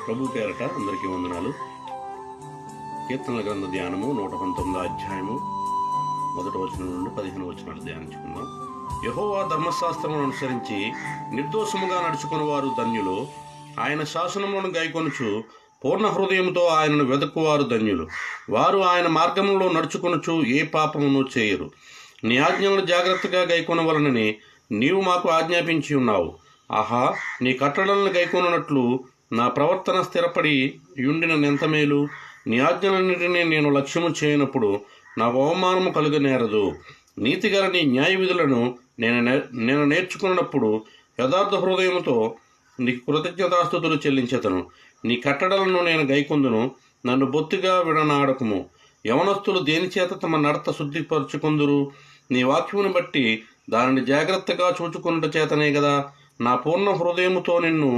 ప్రభు పేరట అందరికీ వందనాలు. కీర్తనల గ్రంథ ధ్యానము 119 అధ్యాయము 1 వచనం నుండి 15 వచనాలు ధ్యానించుకుందాం. యెహోవా ధర్మశాస్త్రమును అనుసరించి నిర్దోషముగా నడుచుకుని వారు ధన్యులు. ఆయన శాసనములను గైకొనుచు పూర్ణ హృదయంతో ఆయనను వెతుకువారు ధన్యులు. వారు ఆయన మార్గంలో నడుచుకొనుచు ఏ పాపమును చేయరు. నీ ఆజ్ఞలను జాగ్రత్తగా గైకొనవలనని నీవు మాకు ఆజ్ఞాపించి ఉన్నావు. ఆహా, నీ కట్టడలను గైకొనున్నట్లు నా ప్రవర్తన స్థిరపడి యుండిన నెంత మేలు. నీ ఆజ్ఞలన్నిటినీ నేను లక్ష్యము చేయనప్పుడు నాకు అవమానము కలుగనేరదు. నీతిగల నీ న్యాయ విధులను నేను నేర్చుకున్నప్పుడు యథార్థ హృదయముతో నీకు కృతజ్ఞతాస్తుతులు చెల్లించెదను. నీ కట్టడలను నేను గైకొందును. నన్ను బొత్తిగా విడనాడకుము. యవనస్తులు దేనిచేత తమ నడత శుద్ధిపరుచుకొందురు? నీ వాక్యమును బట్టి దానిని జాగ్రత్తగా చూచుకొనుట చేతనే గదా. నా పూర్ణ హృదయముతో నిన్ను